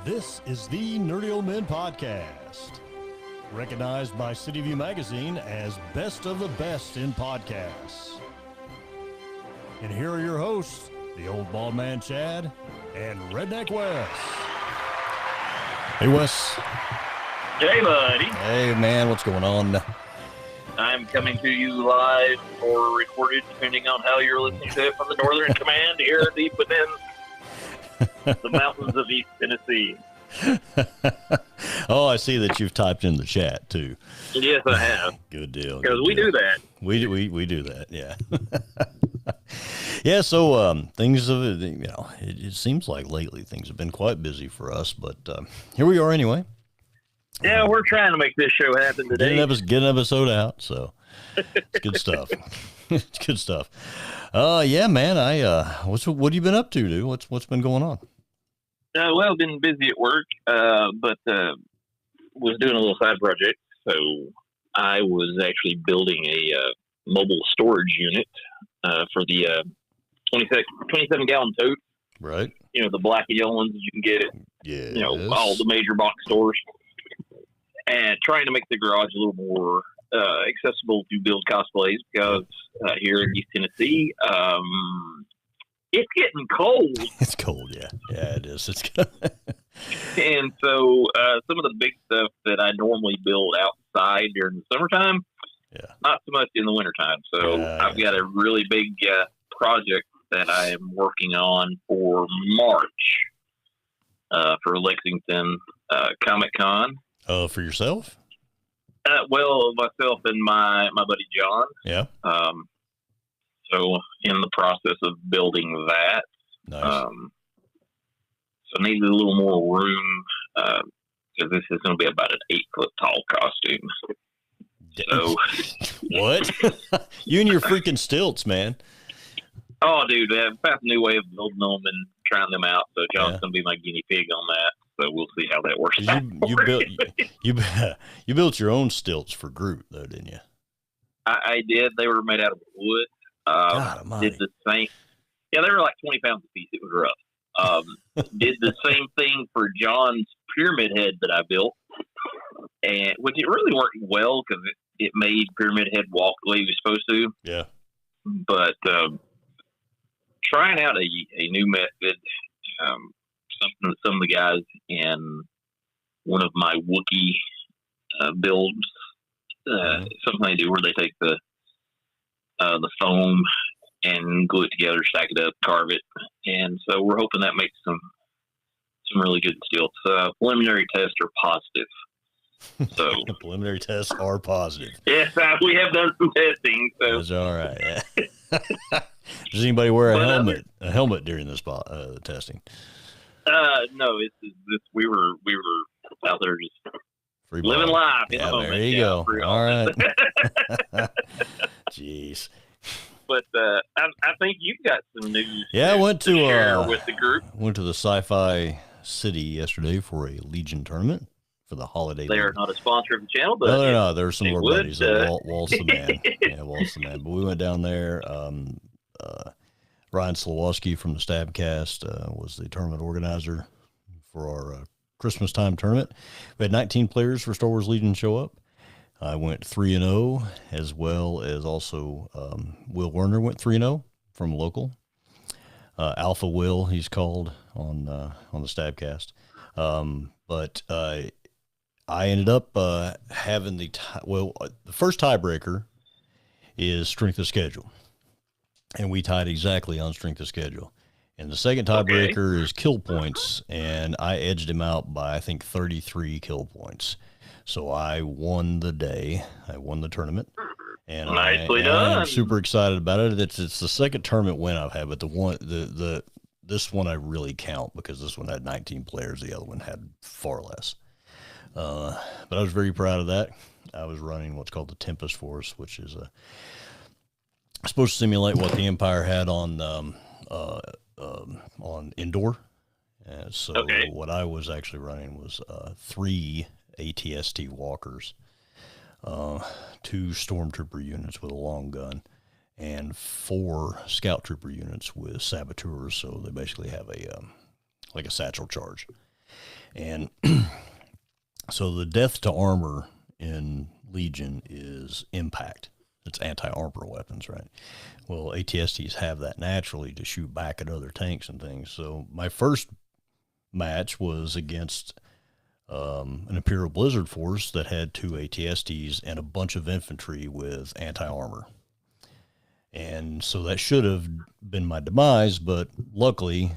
This is the Nerdy Old Men Podcast, recognized by City View Magazine as best of the best in podcasts. And here are your hosts, the Old Bald Man Chad and Redneck Wes. Hey, Wes. Hey, buddy. Hey, man, what's going on? I'm coming to you live or recorded, depending on how you're listening to it, from the Northern Command here deep within the mountains of East Tennessee. Oh, I see that you've typed in the chat, too. Yes, I have. Good deal. Because we do that. We do that, yeah. Yeah, so things have, it seems like lately things have been quite busy for us, but here we are anyway. Yeah, we're trying to make this show happen today. Get an episode out, so it's good stuff. It's good stuff. Yeah, man, what have you been up to, dude? What's been going on? Well, I've been busy at work, but was doing a little side project. So I was actually building a mobile storage unit for the 27-gallon tote. Right. You know, the black and yellow ones that you can get at, all the major box stores. And trying to make the garage a little more accessible to build cosplays because here in East Tennessee, it's getting cold. It's cold, yeah. Yeah, it is. It's And so some of the big stuff that I normally build outside during the summertime, not so much in the wintertime. So I've got a really big project that I am working on for March for Lexington Comic-Con. For yourself? Well, myself and my buddy John. Yeah. So in the process of building that. Nice. So needs a little more room because this is going to be about an 8-foot tall costume. So what? You and your freaking stilts, man. Oh, dude, I've found a new way of building them and trying them out. So John's going to be my guinea pig on that. So we'll see how that works out. You built your own stilts for Groot, though, didn't you? I did. They were made out of wood. Did the same. Yeah, they were like 20 pounds a piece. It was rough. Did the same thing for John's pyramid head that I built, and which it really worked well because it made Pyramid Head walk the way he was supposed to. Yeah. But trying out a new method. Something that some of the guys in one of my Wookiee builds, something they do where they take the foam and glue it together, stack it up, carve it, and so we're hoping that makes some really good stilts. Preliminary tests are positive. So preliminary tests are positive. Yes, we have done some testing. So that's all right. Yeah. Does anybody wear a helmet during this testing? No, we were out there just free living life. Yeah, there you go. All right. Jeez. But I think you've got some news. Yeah, I went to share with the group. Went to the Sci-Fi City yesterday for a Legion tournament for the holiday. They are not a sponsor of the channel, but no, they're not. There were some more buddies. Walt's the man. Yeah, Walt's the man. But we went down there. Ryan Slawowski from the Stabcast was the tournament organizer for our Christmas time tournament. We had 19 players for Star Wars Legion show up. I went 3-0, as well as also Will Werner went 3-0 from local. Alpha Will, he's called on the Stabcast. But I ended up having the first tiebreaker is strength of schedule. And we tied exactly on strength of schedule. And the second tiebreaker is kill points, and I edged him out by, I think, 33 kill points. So I won the day. I won the tournament. And nicely done. I'm super excited about it. It's the second tournament win I've had, but this one I really count because this one had 19 players. The other one had far less. But I was very proud of that. I was running what's called the Tempest Force, which is supposed to simulate what the Empire had on indoor. So what I was actually running was 3 ATST walkers, 2 stormtrooper units with a long gun, and 4 scout trooper units with saboteurs. So they basically have a like a satchel charge. And so the death to armor in Legion is impact. It's anti-armor weapons, right? Well, ATSTs have that naturally to shoot back at other tanks and things. So my first match was against an Imperial Blizzard force that had 2 ATSTs and a bunch of infantry with anti-armor. And so that should have been my demise, but luckily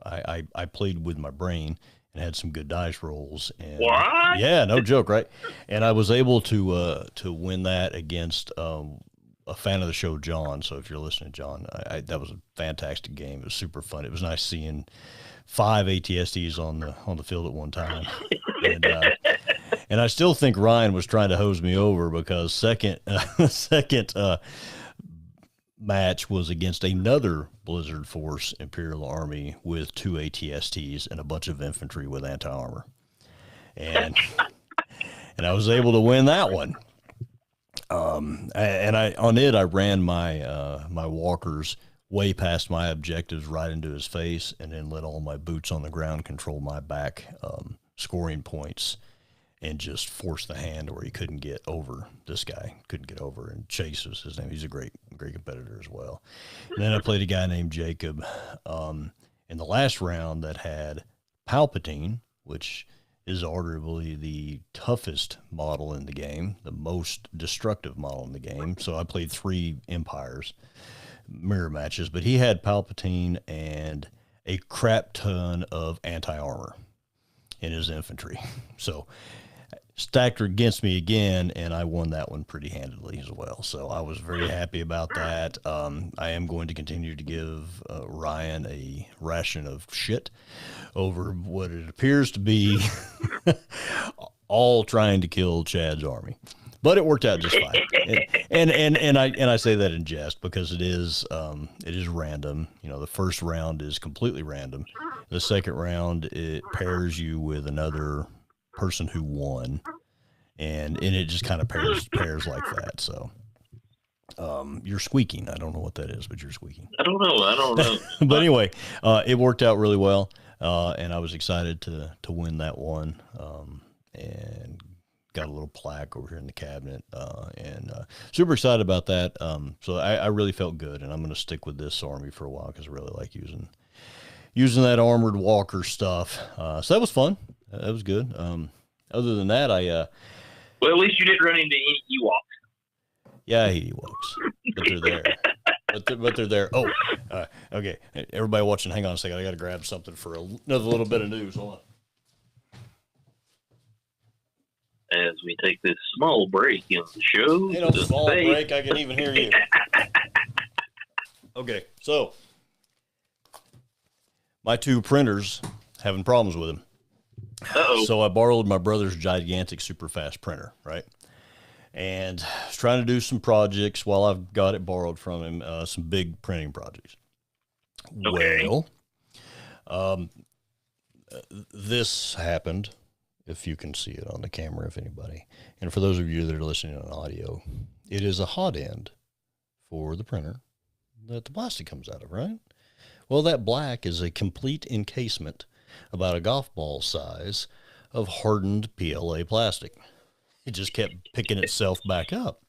I played with my brain and had some good dice rolls. And what? Yeah, no joke, right? And I was able to win that against a fan of the show, John. So if you're listening, John, that was a fantastic game. It was super fun. It was nice seeing 5 ATSTs on the field at one time. And I still think Ryan was trying to hose me over because second match was against another Blizzard Force Imperial Army with 2 ATSTs and a bunch of infantry with anti-armor. And I was able to win that one. I ran my walkers way past my objectives right into his face, and then let all my boots on the ground control my back scoring points, and just force the hand where he couldn't get over. This guy couldn't get over, and Chase was his name. He's a great competitor as well. And then I played a guy named Jacob in the last round that had Palpatine, which is arguably the toughest model in the game, the most destructive model in the game. So I played 3 Empires mirror matches, but he had Palpatine and a crap ton of anti-armor in his infantry. So stacked her against me again, and I won that one pretty handedly as well. So I was very happy about that. I am going to continue to give Ryan a ration of shit over what it appears to be all trying to kill Chad's army. But it worked out just fine. And I say that in jest because it is random. You know, the first round is completely random. The second round, it pairs you with another person who won, and it just kind of pairs like that. So you're squeaking. I don't know what that is, but you're squeaking. I don't know. But anyway, it worked out really well, and I was excited to win that one, and got a little plaque over here in the cabinet, and super excited about that. So I really felt good, and I'm going to stick with this army for a while because I really like using that armored walker stuff. So that was fun. That was good. Other than that, well, at least you didn't run into any Ewoks. Yeah, I hate Ewoks, but they're there. But they're there. Oh, okay. Everybody watching, hang on a second. I got to grab something for another little bit of news. Hold on. As we take this small break in the show. Ain't no small break. I can even hear you. Okay, so my 2 printers having problems with them. Uh-oh. So I borrowed my brother's gigantic super fast printer, right? And I was trying to do some projects while I've got it borrowed from him, some big printing projects. Okay. Well, this happened, if you can see it on the camera, if anybody. And for those of you that are listening on audio, it is a hot end for the printer that the plastic comes out of, right? Well, that black is a complete encasement about a golf ball size of hardened PLA plastic. It just kept picking itself back up.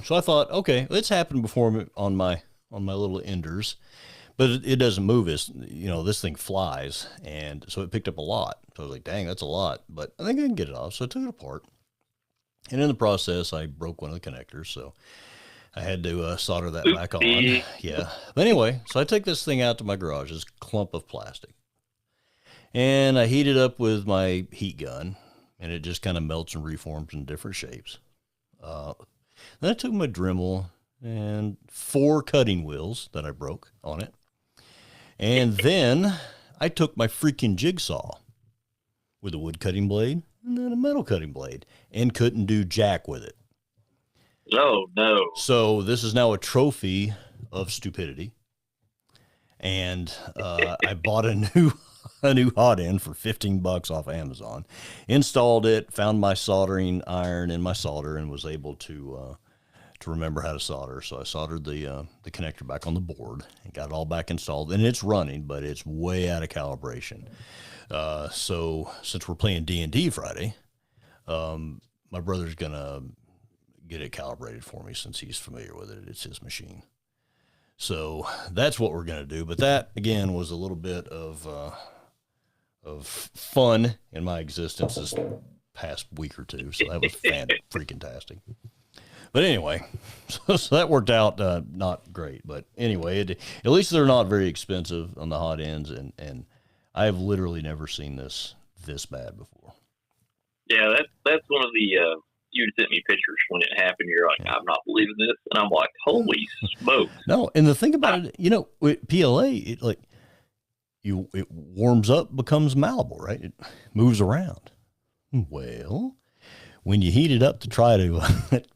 So I thought, okay, it's happened before on my little enders, but it doesn't move as, this thing flies. And so it picked up a lot. So I was like, dang, that's a lot, but I think I can get it off. So I took it apart. And in the process, I broke one of the connectors. So I had to solder that back on. Yeah. But anyway, so I take this thing out to my garage, this clump of plastic. And I heat it up with my heat gun, and it just kind of melts and reforms in different shapes. Then I took my Dremel and 4 cutting wheels that I broke on it. And then I took my freaking jigsaw with a wood cutting blade and then a metal cutting blade and couldn't do jack with it. Oh, no. So this is now a trophy of stupidity. And I bought a new hot end for $15 off Amazon, installed it, found my soldering iron in my solder, and was able to to remember how to solder. So I soldered the connector back on the board and got it all back installed. And it's running, but it's way out of calibration. So since we're playing D&D Friday, my brother's going to get it calibrated for me since he's familiar with it. It's his machine. So that's what we're going to do. But that, again, was a little bit of fun in my existence this past week or two. So that was freaking-tastic. But anyway, so that worked out not great. But anyway, at least they're not very expensive on the hot ends. And I have literally never seen this bad before. Yeah, that's one of the you sent me pictures when it happened. You're like, I'm not believing this, and I'm like, holy smokes! No, and the thing about it, with PLA, it warms up, becomes malleable, right? It moves around. Well, when you heat it up to try to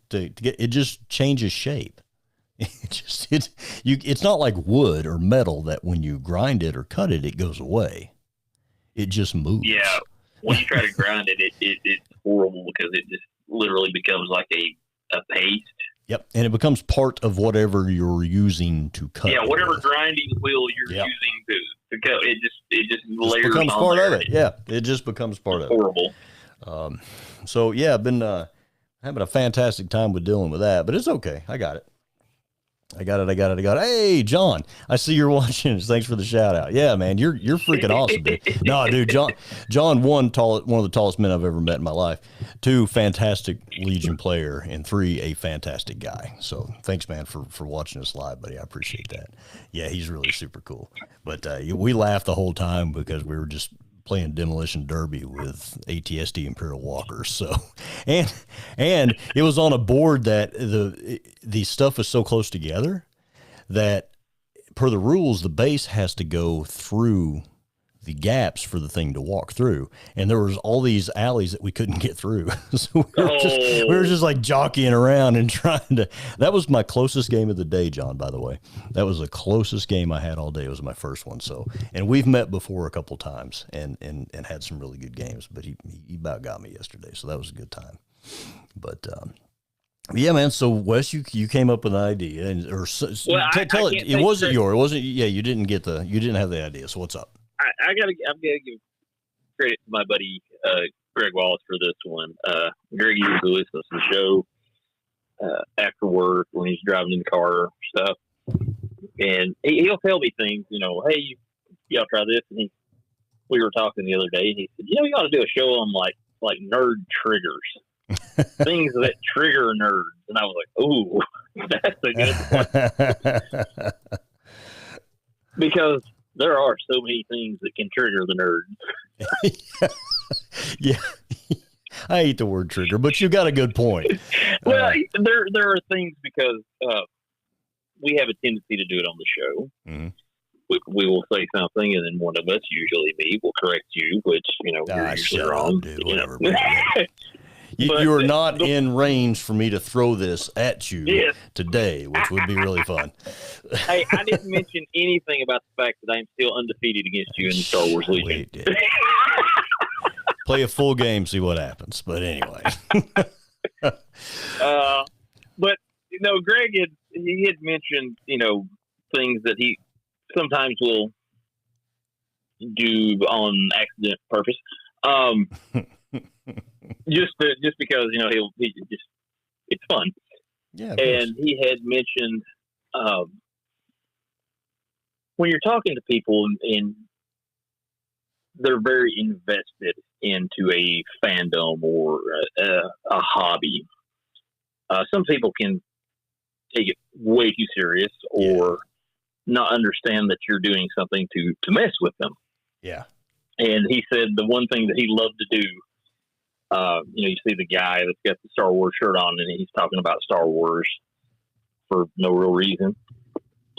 get, it just changes shape. It's not like wood or metal that when you grind it or cut it, it goes away. It just moves. Yeah, when you try to grind it, it's horrible because it just literally becomes like a paste. Yep, and it becomes part of whatever you're using to cut. Yeah, whatever grinding wheel you're using to cut, it just layers becomes on part there. of it. Yeah, it just becomes part of it. Horrible. So yeah, I've been having a fantastic time with dealing with that, but it's okay. I got it. Hey, John, I see you're watching. Thanks for the shout out. Yeah, man, you're freaking awesome, dude. No, dude, John, one of the tallest men I've ever met in my life. 2, fantastic Legion player, and 3, a fantastic guy. So thanks, man, for watching us live, buddy. I appreciate that. Yeah, he's really super cool. But we laughed the whole time because we were just playing Demolition Derby with ATST Imperial Walkers. So, and it was on a board that the stuff is so close together that per the rules, the base has to go through the gaps for the thing to walk through. And there was all these alleys that we couldn't get through. So we were just like jockeying around and trying to, that was my closest game of the day, John, by the way. That was the closest game I had all day. It was my first one. So, and we've met before a couple times and had some really good games, but he about got me yesterday. So that was a good time. But, yeah, man. So Wes, you came up with an idea tell it. It wasn't yours. It wasn't. Yeah. You didn't have the idea. So what's up? I'm gonna give credit to my buddy Greg Wallace for this one. Greg usually listens to the show after work when he's driving in the car stuff, and he'll tell me things. Hey, y'all try this. And we were talking the other day, and he said, you ought to do a show on like nerd triggers, things that trigger nerds. And I was like, ooh, that's a good one. Because there are so many things that can trigger the nerd. Yeah. I hate the word trigger, but you got a good point. Well, there are things because we have a tendency to do it on the show. Mm-hmm. We will say something, and then one of us, usually me, will correct you, which, you're usually wrong. Dude, whatever, you are not in range for me to throw this at you today, which would be really fun. Hey, I didn't mention anything about the fact that I'm still undefeated against you in the Star Wars Legion. Play a full game, see what happens. But anyway. But, Greg had mentioned, things that he sometimes will do on accident purpose. Just because he just it's fun. Yeah, and he had mentioned when you're talking to people and they're very invested into a fandom or a hobby, some people can take it way too serious or not understand that you're doing something to mess with them. Yeah. And he said the one thing that he loved to do, you see the guy that's got the Star Wars shirt on and he's talking about Star Wars for no real reason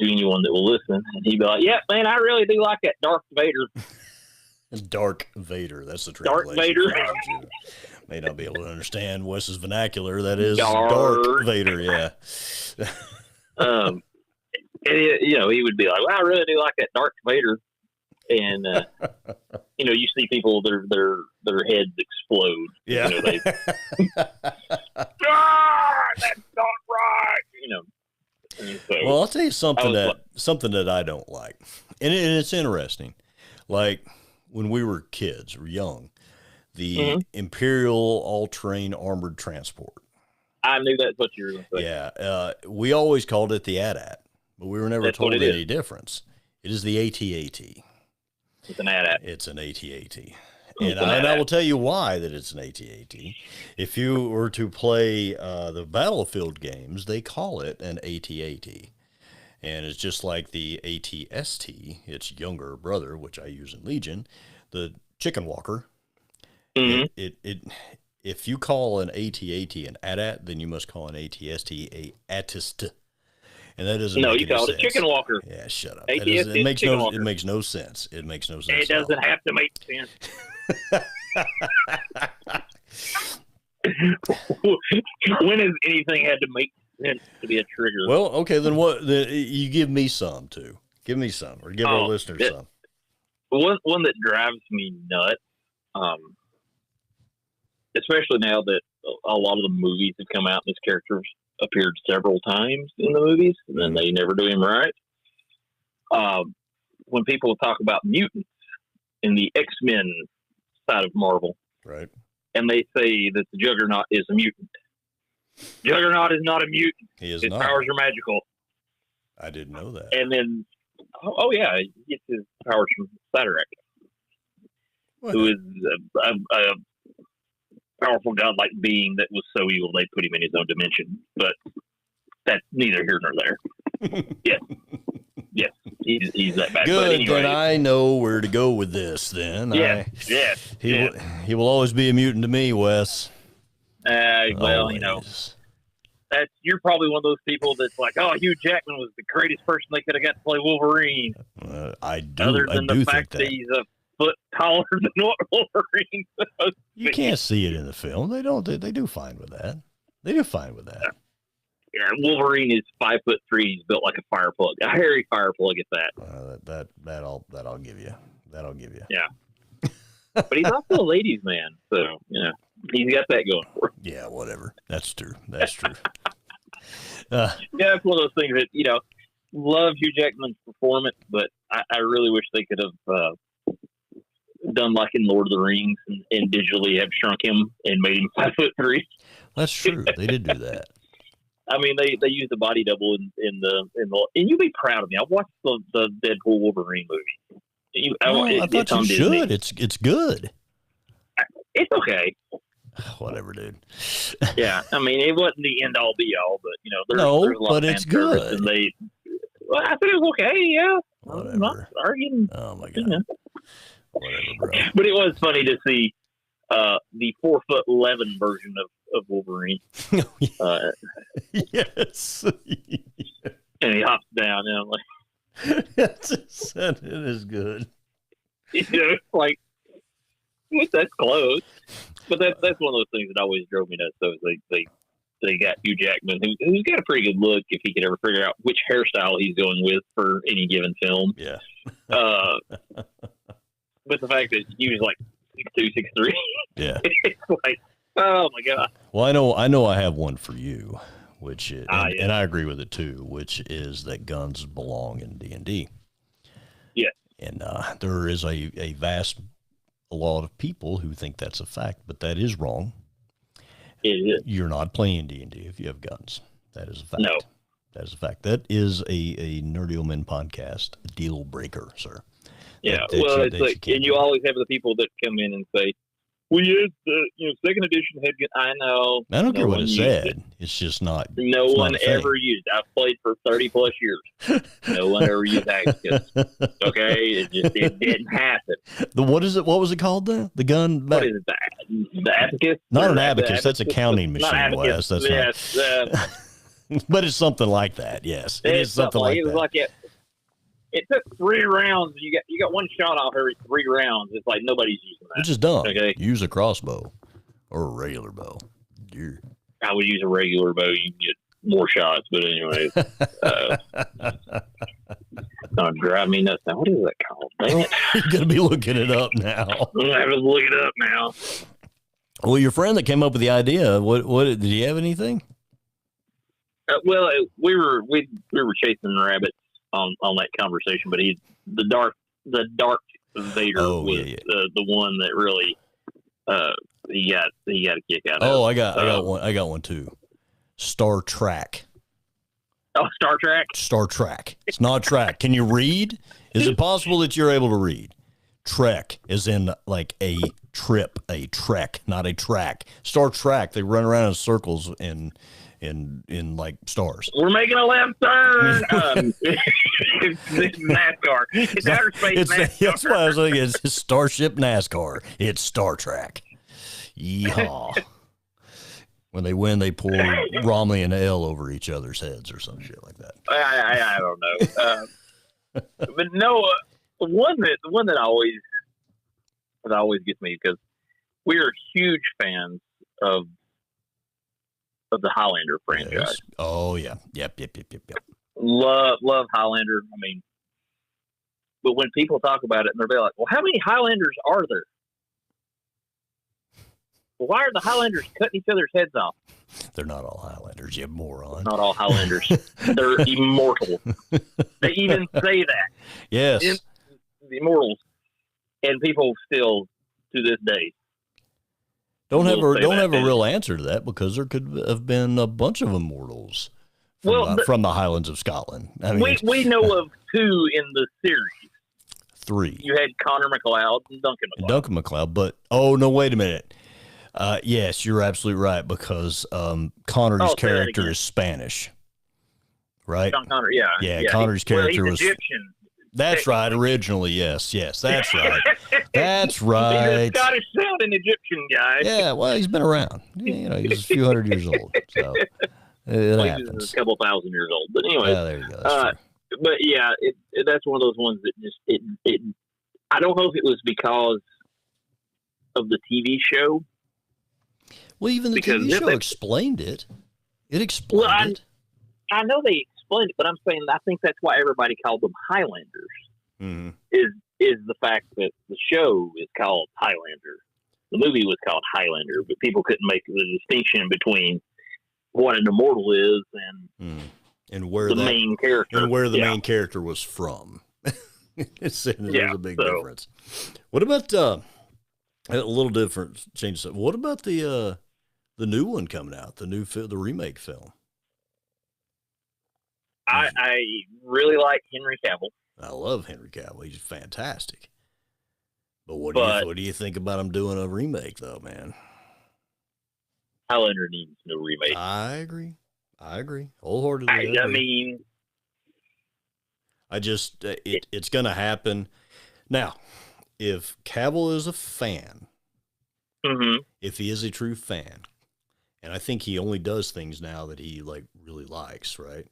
to anyone that will listen. And he'd be like, yeah, man, I really do like that Darth Vader. Dark Vader. That's the translation. Darth Vader. May not be able to understand Wes's vernacular. That is Dark Vader. Yeah. He would be like, well, I really do like that Darth Vader. and you see people their heads explode. Yeah. That's not right. So, well, I'll tell you something that I don't like, and it's interesting. Like when we were kids or young, the Imperial all-terrain armored transport. I knew that's what you were going to say. Yeah, we always called it the AT-AT, but we were never told any difference. It is the AT-AT. It's an AT-AT. It's an AT-AT. And I will tell you why that it's an AT-AT. If you were to play the Battlefield games, they call it an AT-AT. And it's just like the AT-ST, its younger brother, which I use in Legion, the Chicken Walker. If you call an AT-AT an AT-AT, then you must call an AT-ST a ATIST. And that doesn't make any sense. No, you call it a Chicken Walker. Yeah, shut up. It makes no sense. It makes no sense. It doesn't have to make sense. When has anything had to make sense to be a trigger? Well, okay, then what? You give me some too. Give me some, or give our listeners some. One that drives me nuts, especially now that a lot of the movies have come out and this character's appeared several times in the movies, and then they never do him right. When people talk about mutants in the X-Men side of Marvel, right, and they say that the Juggernaut is a mutant. Juggernaut is not a mutant. He is his not. powers are magical. I didn't know that. And then, yeah, he gets his powers from Cyttorak, who is a powerful godlike being that was so evil they put him in his own dimension. But that's neither here nor there. Yes, he's that bad. Good, but anyway, then I know where to go with this. Then he will always be a mutant to me, Wes. Well, always. You're probably one of those people that's like, oh, Hugh Jackman was the greatest person they could have got to play Wolverine. I do. Other than the fact that he's a foot taller than what Wolverine. You can't see it in the film. They don't. They do fine with that. They do fine with that. Yeah, Wolverine is 5'3". He's built like a fire plug, a hairy fire plug at that. That'll give you. That'll give you. Yeah. But he's also a ladies' man, so he's got that going for him. Yeah, whatever. That's true. That's true. Yeah, it's one of those things that love Hugh Jackman's performance, but I really wish they could have done like in Lord of the Rings and digitally have shrunk him and made him 5'3". That's true. They did do that. I mean, they used a body double in the and you'll be proud of me. I watched the Deadpool Wolverine movie. I thought you should. Disney. It's good. It's okay. Whatever, dude. Yeah, I mean, it wasn't the end all be all, but there's a lot but of it's good. And I thought it was okay. Yeah, whatever. I'm not arguing. Oh my god. Whatever, bro. But it was funny to see the 4'11" version of Wolverine. Yes. And he hops down, and I'm like, it is good. It's like, that's close. But that's one of those things that always drove me nuts. So they got Hugh Jackman, who's got a pretty good look if he could ever figure out which hairstyle he's going with for any given film. Yeah. But the fact that he was like 6'2", 6'3", yeah, it's like, oh my god. Well, I know I have one for you, which is, and I agree with it too, which is that guns belong in D&D. Yeah. And there is a lot of people who think that's a fact, but that is wrong. It is. You're not playing D&D if you have guns. That is a fact. No. That is a fact. That is a Nerdy Men podcast deal breaker, sir. Yeah, it's like, and you always have the people that come in and say, "Well, yes, the second edition had." I know. I don't care what it said. It's just not. No one ever used. I've played for 30+ years. No one ever used Abacus. Okay, it didn't happen. What is it? What was it called? The gun. What is it? The Abacus? Not an Abacus. That's a counting machine, Wes. That's not. But it's something like that. Yes, it is something like that. It was like it took 3 rounds. You got one shot off every 3 rounds. It's like nobody's using that. Which is dumb. Okay. Use a crossbow or a regular bow. I would use a regular bow. You can get more shots. But anyway, I'm drive me nuts now. What is that called? Dang it. You're going to be looking it up now. I have to look it up now. Well, your friend that came up with the idea, what did he have anything? Well, we were chasing rabbits on that conversation, but the Darth Vader was the one that really he got a kick out of. Oh, I got one too. Star Trek. Oh, Star Trek. Star Trek. It's not track. Can you read? Is it possible that you're able to read? Trek is in like a trip, a trek, not a track. Star Trek. They run around in circles in like stars. We're making a left turn. It's NASCAR. It's outer space NASCAR. That's why I was thinking it's Starship NASCAR. It's Star Trek. Yeehaw. When they win, they pour Romley and Ale over each other's heads or some shit like that. I don't know. But no, the one that always gets me, because we are huge fans of the Highlander franchise. Yes. Oh yeah, yep. Love Highlander. I mean, but when people talk about it, and they're like, "Well, how many Highlanders are there? Well, why are the Highlanders cutting each other's heads off?" They're not all Highlanders, you moron. Not all Highlanders. They're immortal. They even say that. Yes. The immortals. And people still, to this day, don't have a real answer to that, because there could have been a bunch of immortals from the Highlands of Scotland. I mean, we know of two in the series. 3. You had Connor McLeod and Duncan McLeod. But wait a minute. Yes, you're absolutely right, because Connery's character is Spanish, right? Sean Connery, yeah. Connery's character he's was Egyptian. That's right. Originally, yes, that's right. That's right. He's a Scottish sounding Egyptian guy. Yeah, well, he's been around. He's a few hundred years old, so it happens. He's a couple thousand years old, but anyway. Yeah, there you go. That's true. But yeah, that's one of those ones that just it. I don't know if it was because of the TV show. Well, even the TV show explained it. It explained it. I know they explained it, but I'm saying I think that's why everybody called them Highlanders. Mm-hmm. Is the fact that the show is called Highlander. The movie was called Highlander, but people couldn't make the distinction between what an immortal is and where the main character and where the main character was from. There's a big difference. What about a little different change? What about the new one coming out, the remake film? I really like Henry Cavill. I love Henry Cavill. He's fantastic. But what do you think about him doing a remake, though, man? Highlander needs no remake. I agree wholeheartedly. I mean, it's going to happen. Now, if Cavill is a fan, if he is a true fan, and I think he only does things now that he really likes, right?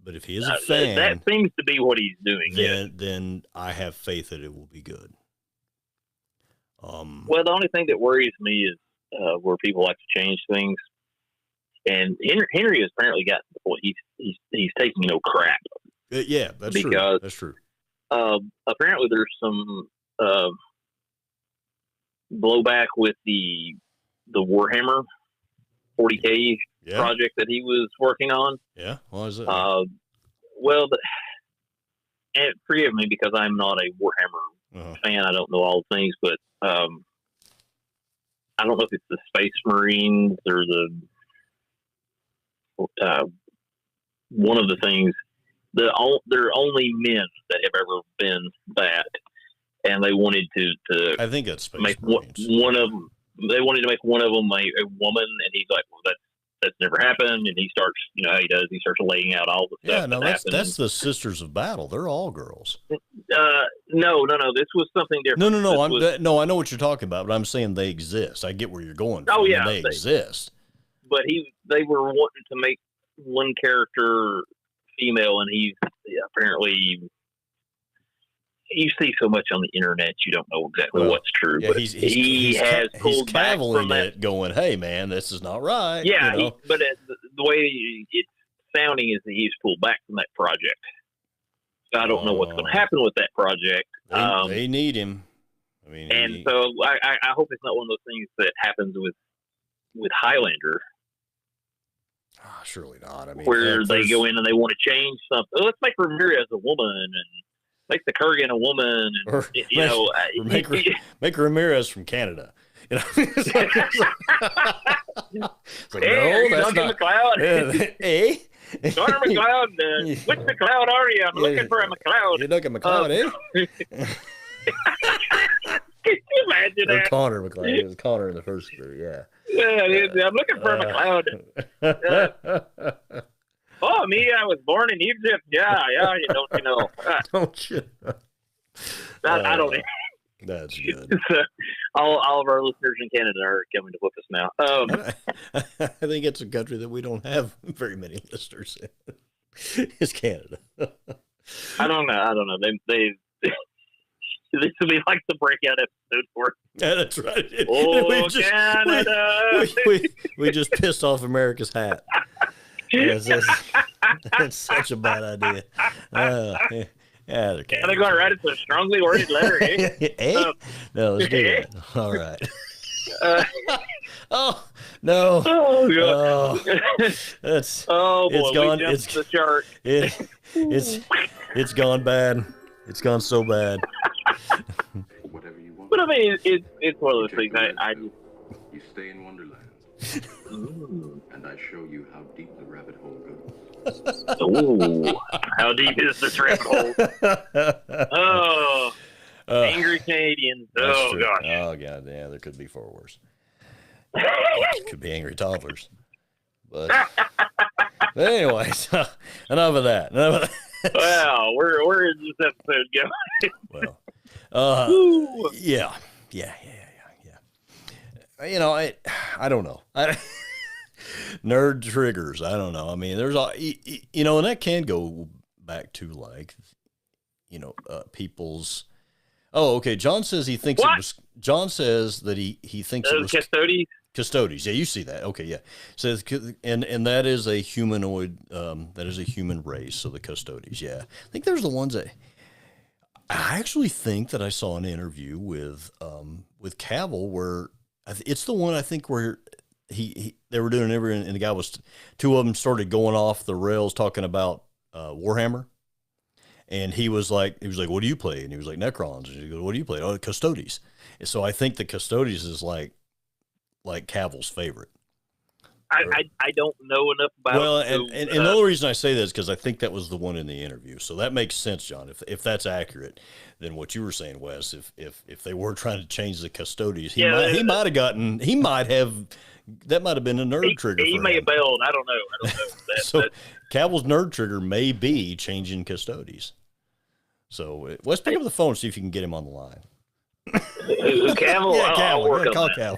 But if he is a fan, that seems to be what he's doing. Then I have faith that it will be good. Well, the only thing that worries me is where people like to change things, and Henry has apparently got to the point he's taking no crap. Yeah, that's true. That's true. Apparently, there's some blowback with the Warhammer 40K project that he was working on. Yeah, why is it? And forgive me because I'm not a Warhammer fan. I don't know all the things, but I don't know if it's the Space Marines or one of the things. There are only men that have ever been that, and they wanted to I think it's Space make Marines. one of them. They wanted to make one of them a woman, and he's like, "Well, that's never happened." And he starts, how he does. He starts laying out all the stuff. Yeah, no, that's the Sisters of Battle. They're all girls. No. This was something different. No. I know what you're talking about, but I'm saying they exist. I get where you're going. Oh yeah, they exist. But they were wanting to make one character female, and he's apparently. You see so much on the internet, you don't know exactly what's true. Yeah, but he has pulled back from that. Going, hey man, this is not right. Yeah, but the way it's sounding is that he's pulled back from that project. I don't know what's going to happen with that project. They need him. I mean, so I hope it's not one of those things that happens with Highlander. Surely not. I mean, where they go in and they want to change something. Let's make Ramirez a woman and make the Kurgan a woman. And, make Ramirez from Canada. You know, it's like, hey, no, that's not McLeod. Hey, Connor McLeod. Which McLeod are you? I'm looking for a McLeod. You're looking at McLeod, eh? Can you imagine that? Connor McLeod. It was Connor in the first group, yeah. Yeah, I'm looking for a McLeod. Oh, me, I was born in Egypt. Yeah, you know. Don't you? I don't. That's good. All of our listeners in Canada are coming to whoop us now. I think it's a country that we don't have very many listeners in. It's Canada. I don't know. They this will be like the breakout episode for it. Yeah, that's right. Canada! We just pissed off America's hat. That's such a bad idea. They're going to write it a strongly worded letter, eh? No, let's do that. All right. Oh, no. Oh, God. It's gone. It's the shark. It's gone bad. It's gone so bad. Whatever you want. But I mean, it's one of those things. You stay in Wonderland, and I show you how deep the rabbit hole goes. Oh, how deep is this rabbit hole? Oh, angry Canadians. Oh gosh. Oh god, yeah, there could be far worse. Could be angry toddlers. But anyway, so enough of that. Wow, where is this episode going? Well, yeah. You know, I don't know. Nerd triggers. I don't know. I mean, there's all, you know, and that can go back to like, you know, people's. Oh, okay. John says he thinks what? It was. John says that he thinks it was Custodes. Yeah, you see that. Okay, yeah. Says and that is a humanoid. That is a human race. So the Custodes. Yeah, I think there's the ones that. I actually think that I saw an interview with Cavill where it's the one I think where they were doing an interview and the guy was two of them started going off the rails talking about Warhammer, and he was like, what do you play? And he was like, Necrons. And he goes, what do you play? Oh, Custodes. And so I think the Custodes is like Cavill's favorite. I don't know enough about it. Well, and the only reason I say that is because I think that was the one in the interview. So that makes sense, John. If that's accurate, then what you were saying, Wes, if they were trying to change the Custodes, that might have been a nerd trigger. He may have bailed. I don't know. So Cavill's nerd trigger may be changing Custodes. So let's pick up the phone and see if you can get him on the line. Cavill? Yeah, I'll work on call that.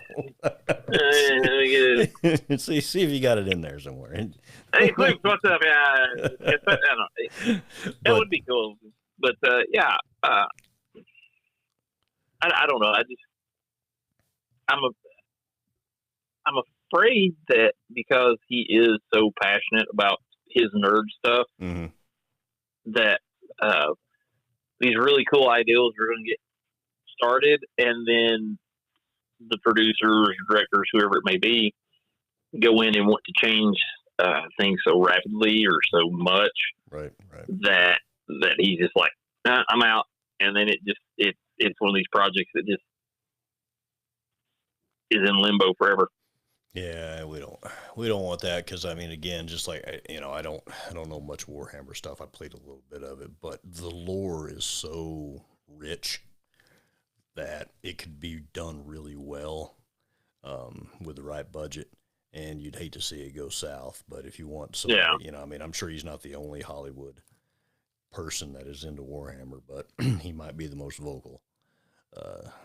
Cavill. see if you got it in there somewhere. Hey, Luke, what's up? That would be cool. But I don't know. I'm afraid that because he is so passionate about his nerd stuff, mm-hmm. that these really cool ideals are going to get started, and then the producers, directors, whoever it may be, go in and want to change things so rapidly or so much, right, that he's just like, I'm out, and then it's one of these projects that just is in limbo forever. Yeah, we don't want that because I mean, again, just like I don't know much Warhammer stuff. I played a little bit of it, but the lore is so rich that it could be done really well with the right budget, and you'd hate to see it go south. But if you want somebody, I mean, I'm sure he's not the only Hollywood person that is into Warhammer, but he might be the most vocal.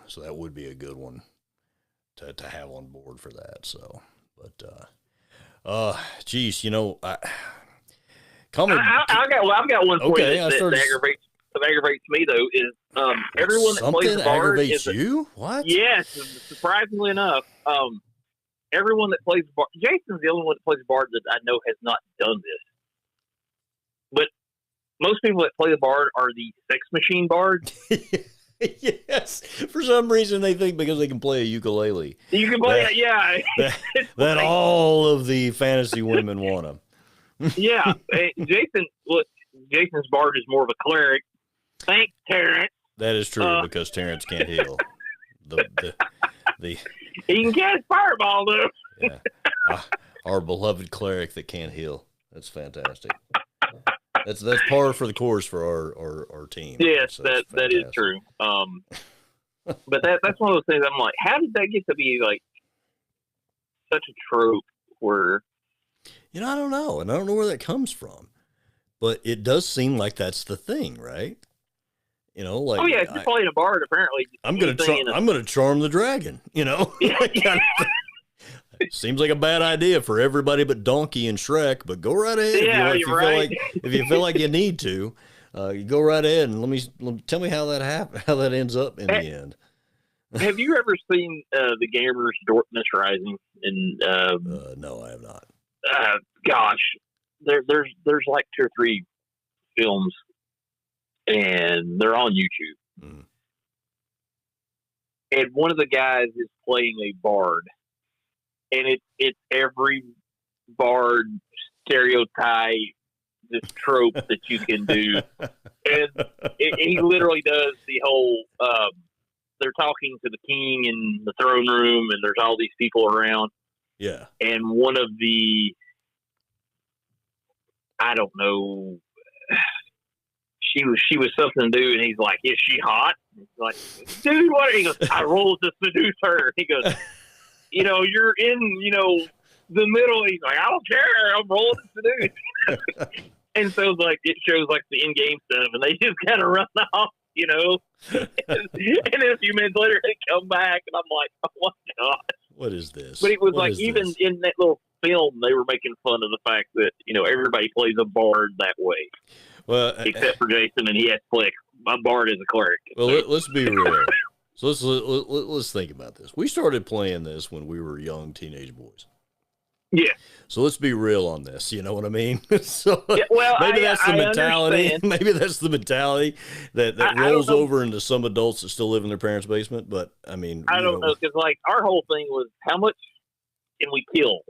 So that would be a good one to have on board for that. So, but geez, I've got one for you that aggravates me though is everyone that plays the bard aggravates you. What? Yes, surprisingly enough, everyone that plays the bard. Jason's the only one that plays the bard that I know has not done this. But most people that play the bard are the sex machine bards. Yes, for some reason they think because they can play a ukulele. You can play it, yeah. That all of the fantasy women want them. Yeah, Jason's bard is more of a cleric. Thanks, Terrence. That is true because Terrence can't heal. The he can cast fireball though. Yeah, our beloved cleric that can't heal. That's fantastic. That's par for the course for our team. Yes, that is true. But that's one of those things. I'm like, how did that get to be like such a trope? Where I don't know, and I don't know where that comes from, but it does seem like that's the thing, right? Like, oh yeah, if you're playing a bard, apparently I'm gonna charm the dragon. Yeah. Seems like a bad idea for everybody but Donkey and Shrek, but go right ahead. Yeah, if you feel like you need to, you go right ahead and tell me how that happened, how that ends up in the end. Have you ever seen the Gamers Darkness Rising? No, I have not. Gosh, there's like 2 or 3 films, and they're on YouTube. Mm. And one of the guys is playing a bard, and it's every bard stereotype, this trope that you can do, and he literally does the whole. They're talking to the king in the throne room, and there's all these people around. Yeah, and one of the, I don't know, she was something to do, and he's like, "Is she hot?" He's like, "Dude, what?" He goes, "I rolled to seduce her." He goes, "You're in, the middle." He's like, "I don't care. I'm rolling to seduce." And so like it shows like the in-game stuff, and they just kind of run off, and then a few minutes later they come back, and I'm like, "Oh my god, what is this?" But it was like even in that little film, they were making fun of the fact that everybody plays a bard that way. Well, except for Jason, and he has flick. My bard is a cleric. Well, let's be real. So let's think about this. We started playing this when we were young teenage boys. Yeah. So let's be real on this. You know what I mean? So yeah, well, maybe that's the mentality. Understand. Maybe that's the mentality that rolls over into some adults that still live in their parents' basement. But I mean, I don't know, because like our whole thing was how much can we kill?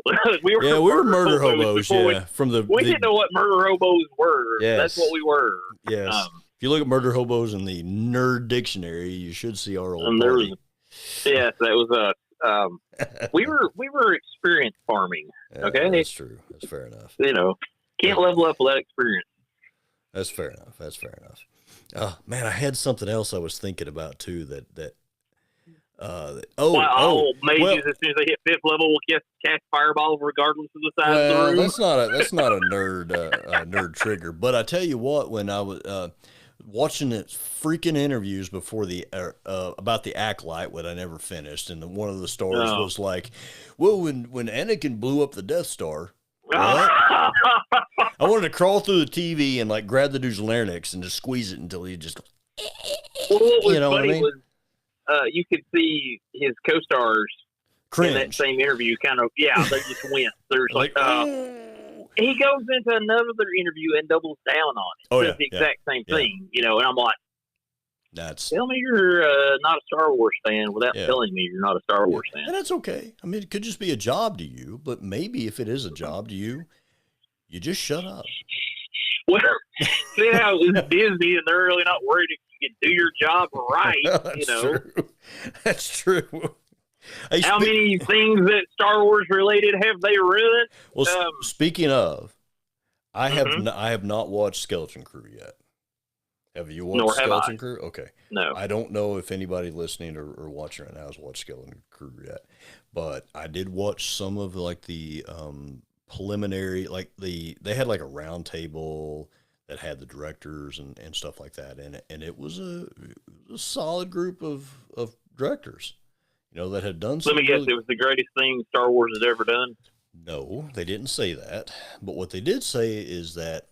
we were murder hobos. Yeah, we didn't know what murder hobos were. Yes. That's what we were. Yes. If you look at murder hobos in the Nerd Dictionary, you should see our old party. Yes, that was we were experienced farming. Okay, that's true. That's fair enough. Can't level up without experience. That's fair enough. Oh man, I had something else I was thinking about too. Mages, as soon as they hit 5th level, will cast fireball regardless of the size of the room. That's not a nerd trigger. But I tell you what, when I was watching the freaking interviews before about the Acolyte, what I never finished, and one of the stars was like, "Well, when Anakin blew up the Death Star." What? I wanted to crawl through the TV and like grab the dude's larynx and just squeeze it until he just. Well, what was funny was you could see his co-stars cringe in that same interview. Kind of, they just went. There's he goes into another interview and doubles down on it. Oh, says the exact same thing, and I'm like, tell me you're not a Star Wars fan without telling me you're not a Star Wars fan. And that's okay. I mean, it could just be a job to you, but maybe if it is a job to you, you just shut up. Well, see how it's Disney, and they're really not worried if you can do your job right. True. That's true. Hey, how many things that Star Wars related have they ruined? Well, speaking of, I have not watched Skeleton Crew yet. Have you watched Skeleton Crew? Okay. No. I don't know if anybody listening or watching right now has watched Skeleton Crew yet, but I did watch some of the preliminary, they had like a round table that had the directors and stuff like that in it, and it was a solid group of directors, that had done something. Let me guess, it was the greatest thing Star Wars has ever done? No, they didn't say that, but what they did say is that,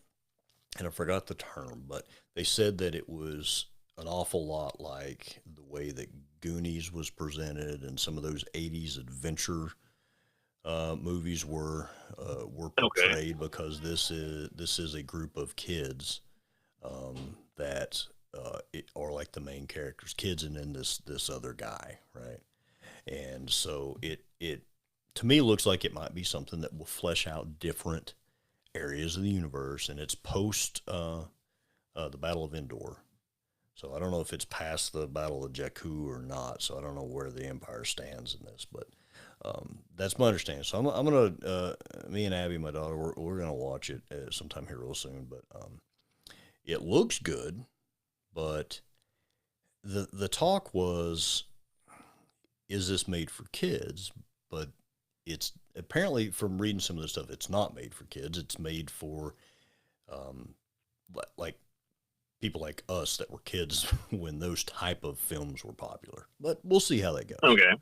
and I forgot the term, but they said that it was an awful lot like the way that Goonies was presented and some of those 80s adventure movies were portrayed, because this is a group of kids that are like the main characters, kids, and then this other guy, right? And so it to me looks like it might be something that will flesh out different areas of the universe, and it's post the Battle of Endor. So I don't know if it's past the Battle of Jakku or not. So I don't know where the Empire stands in this, but that's my understanding. So I'm gonna me and Abby, my daughter, we're gonna watch it sometime here real soon. But it looks good, but the talk was, is this made for kids? But it's apparently, from reading some of the stuff, it's not made for kids. It's made for like people like us that were kids when those type of films were popular. But we'll see how that goes. Okay.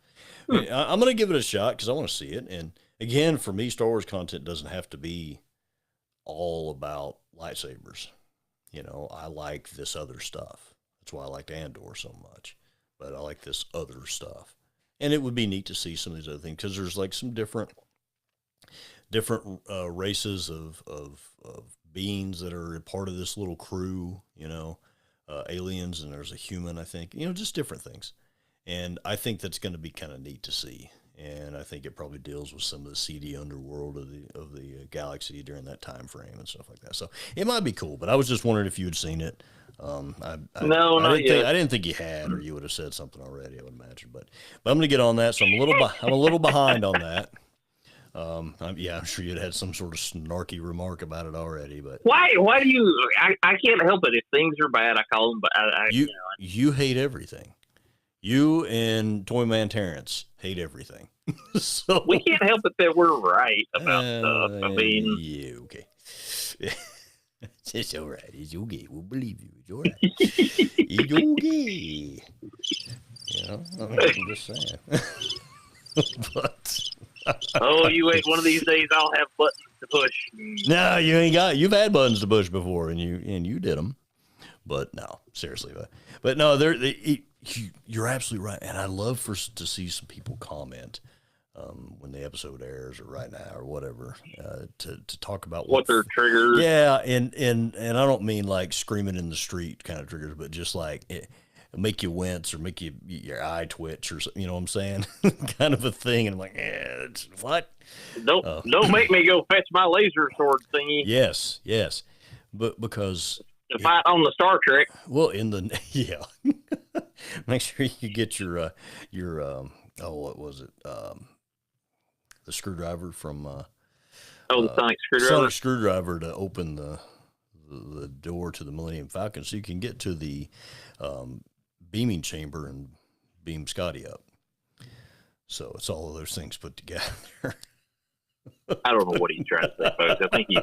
I mean, I'm going to give it a shot because I want to see it. And again, for me, Star Wars content doesn't have to be all about lightsabers. You know, I like this other stuff. That's why I liked Andor so much. But I like this other stuff. And it would be neat to see some of these other things because there's like some different races of beings that are a part of this little crew, you know, aliens, and there's a human, I think, you know, just different things. And I think that's going to be kind of neat to see. And I think it probably deals with some of the seedy underworld of the galaxy during that time frame and stuff like that. So it might be cool, but I was just wondering if you had seen it. No, not yet. I didn't think you had, or you would have said something already, I would imagine. But I'm going to get on that. So I'm a little behind on that. I'm sure you'd had some sort of snarky remark about it already, but why do you? I can't help it. If things are bad, I call them. But you hate everything. You and Toyman Terrence hate everything. So we can't help it that we're right about stuff. I mean, yeah, okay. It's all right. It's okay. We'll believe you. It's all right. It's okay. You know, I'm just saying. But. Oh, you wait. One of these days, I'll have buttons to push. No, you ain't got. You've had buttons to push before, and you did them. But no, seriously, but no, you're absolutely right, and I love to see some people comment when the episode airs or right now or whatever to talk about what their triggers. Yeah, and I don't mean like screaming in the street kind of triggers, but just like make you wince or make your eye twitch or something, you know what I'm saying? Kind of a thing. And I'm like, what? Don't make me go fetch my laser sword thingy. Yes. But because to fight on the Star Trek. Well, yeah. Make sure you get your what was it? The screwdriver from the sonic screwdriver. Sonic screwdriver to open the door to the Millennium Falcon so you can get to the beaming chamber and beam Scotty up. So it's all of those things put together. I don't know what he's trying to say, folks. I think he's,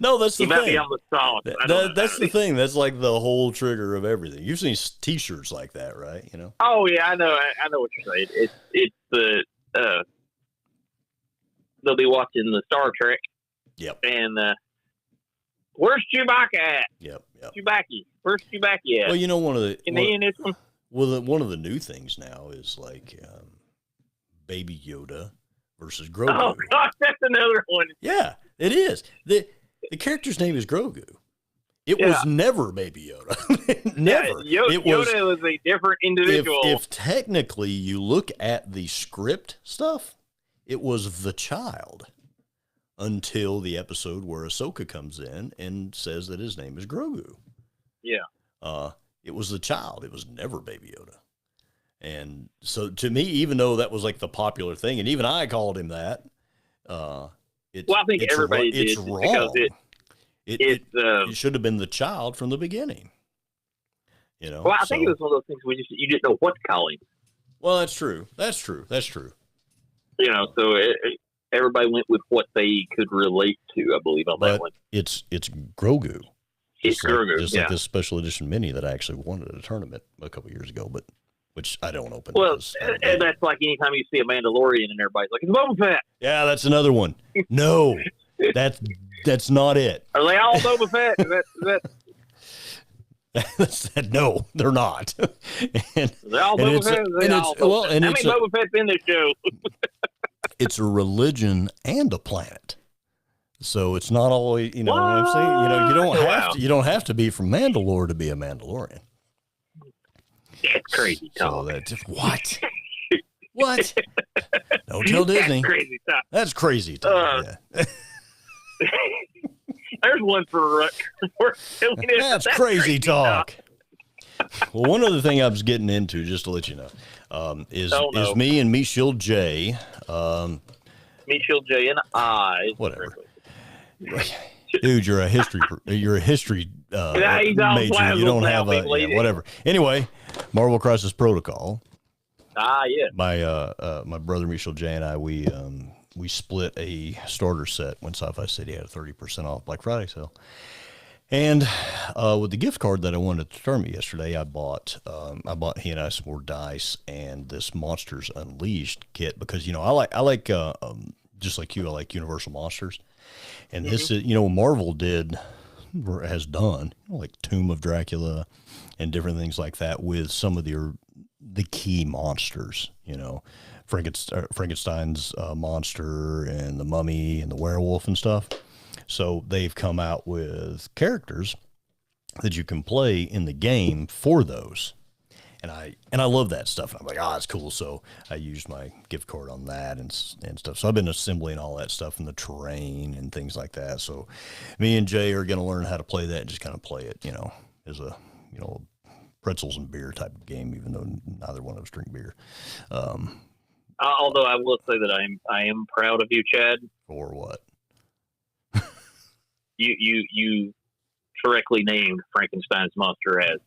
No, that's the thing. Might be on the sauce. That's the thing. That's like the whole trigger of everything. You've seen T-shirts like that, right? You know. Oh yeah, I know. I know what you're saying. It's the they'll be watching the Star Trek. Yep. And where's Chewbacca at? Yep. Chewbacca. Where's Chewbacca at? Well, you know, one of the new things now is like Baby Yoda versus Grogu. Oh gosh, that's another one. Yeah, it is. The character's name is Grogu. It was never Baby Yoda. Never. Yeah, Yoda was a different individual. If technically you look at the script stuff, it was the child until the episode where Ahsoka comes in and says that his name is Grogu. Yeah. It was the child. It was never Baby Yoda. And so to me, even though that was like the popular thing, and even I called him that, I think everybody did. It's wrong. Because it should have been the child from the beginning. You know. Well, I think it was one of those things you didn't know what to call him. Well, that's true. You know, so everybody went with what they could relate to, I believe, on that one. It's Grogu. It's Grogu, just like this special edition mini that I actually won at a tournament a couple years ago, but which I don't open. Well, and that's like anytime you see a Mandalorian and everybody's like, it's Boba Fett. Yeah, that's another one. No, that's not it. Are they all Boba Fett? No, they're not. They're all Boba Fett. How many Boba Fett's in this show? It's a religion and a planet. So it's not always, you know what I'm saying? You know, you don't have to be from Mandalore to be a Mandalorian. That's crazy talk. So that's what? What? Don't tell Disney. That's crazy talk. That's crazy talk. Yeah. There's one for That's crazy talk. Well, one other thing I was getting into, just to let you know, is me and Michelle J. Michelle J. and I. Whatever. Dude, you're a history major. You don't have whatever. Anyway, Marvel Crisis Protocol. Yeah. My brother Michelle J. and I, we split a starter set when Sci-Fi City had a 30% off Black Friday sale. And with the gift card that I wanted at the tournament yesterday, I bought he and I some more dice and this Monsters Unleashed kit because, you know, I like just like you, I like Universal Monsters. And this is, you know, Marvel has done, you know, like Tomb of Dracula and different things like that with some of the key monsters, you know, Frankenstein's monster and the mummy and the werewolf and stuff. So they've come out with characters that you can play in the game for those. And I love that stuff. And I'm like, that's cool. So I used my gift card on that and stuff. So I've been assembling all that stuff in the terrain and things like that. So me and Jay are going to learn how to play that and just kind of play it, you know, as a, you know, pretzels and beer type of game, even though neither one of us drink beer. Although I will say that I am proud of you, Chad. For what? You correctly named Frankenstein's monster as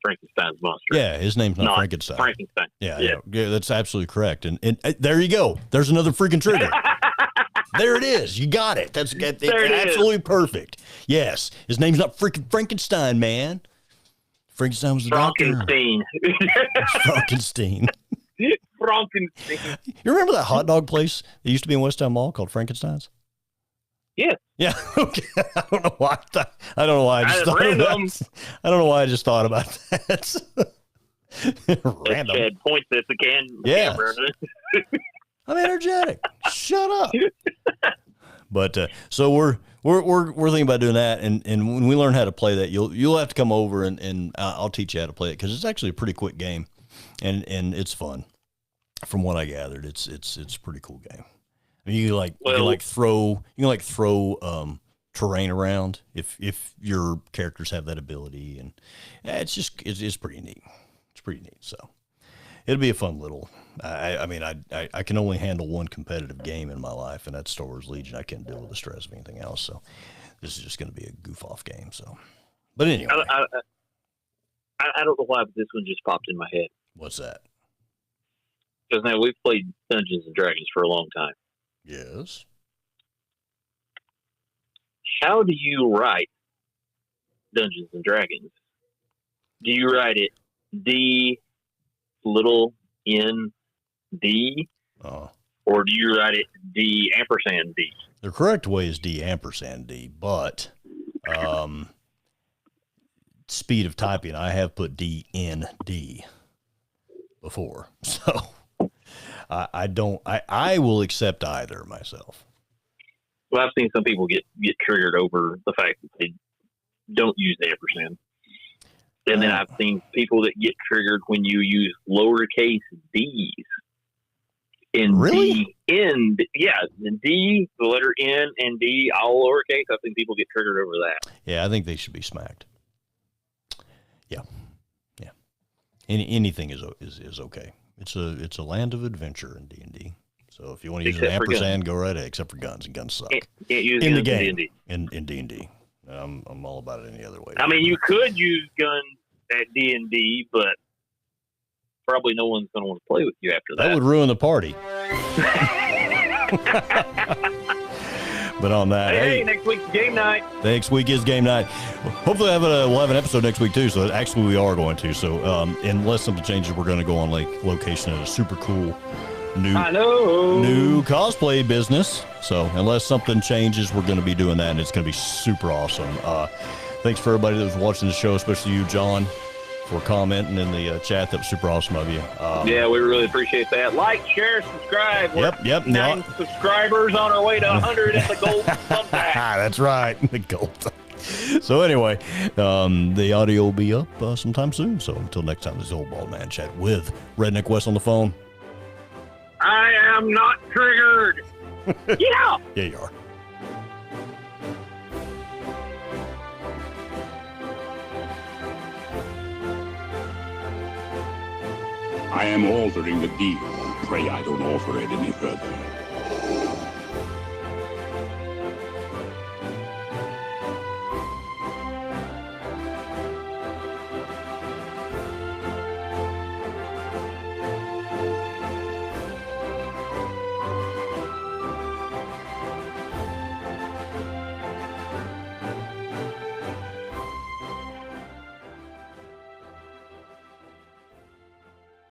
Frankenstein's monster. Yeah, his name's not Frankenstein. Frankenstein. Yeah, that's absolutely correct. And there you go. There's another freaking trigger. There it is. You got it. That's absolutely perfect. Yes, his name's not freaking Frankenstein, man. Frankenstein was the Frankenstein. Frankenstein. Frankenstein. You remember that hot dog place that used to be in West Town Mall called Frankenstein's? Yeah. Yeah. Okay. I don't know why. I don't know why I just thought about that. Random. Chad points at the camera. I'm energetic. Shut up. But so we're thinking about doing that, and when we learn how to play that, you'll have to come over and I'll teach you how to play it because it's actually a pretty quick game, and it's fun. From what I gathered, it's a pretty cool game. I mean, you can throw terrain around if your characters have that ability, and it's pretty neat. It's pretty neat. So it'll be a fun little. I mean, I can only handle one competitive game in my life, and that's Star Wars Legion. I can't deal with the stress of anything else. So this is just going to be a goof off game. So, but anyway, I don't know why, but this one just popped in my head. What's that? Because now we've played Dungeons and Dragons for a long time. Yes. How do you write Dungeons and Dragons? Do you write it D little N D, or do you write it D ampersand D? The correct way is D ampersand D, but speed of typing, I have put D N D before, so. I will accept either myself. Well, I've seen some people get triggered over the fact that they don't use the ampersand. And then I've seen people that get triggered when you use lowercase d's. Really? And D, the letter N and D, all lowercase. I've seen people get triggered over that. Yeah, I think they should be smacked. Yeah. Anything is okay. It's a land of adventure in D&D. So if you want to use an ampersand, go right ahead. Except for guns, and guns suck. Can't use in the guns game in D&D. I'm all about it any other way. I mean, you could use guns at D&D, but probably no one's going to want to play with you after that. That would ruin the party. But on that, hey, next week's game night. Next week is game night. Hopefully, we'll have an episode next week too. So actually, we are going to. So unless something changes, we're going to go on location at a super cool new cosplay business. So unless something changes, we're going to be doing that, and it's going to be super awesome. Thanks for everybody that was watching the show, especially you, John. for commenting in the chat. That was super awesome of you. Yeah, we really appreciate that. Like, share, subscribe. Yep. 9 subscribers on our way to 100 at the gold thumbtack. That's right, the gold. So anyway, the audio will be up sometime soon. So until next time, this is Old Bald Man Chat with Redneck West on the phone. I am not triggered. Yeah. Yeah, you are. I am altering the deal. Pray I don't alter it any further.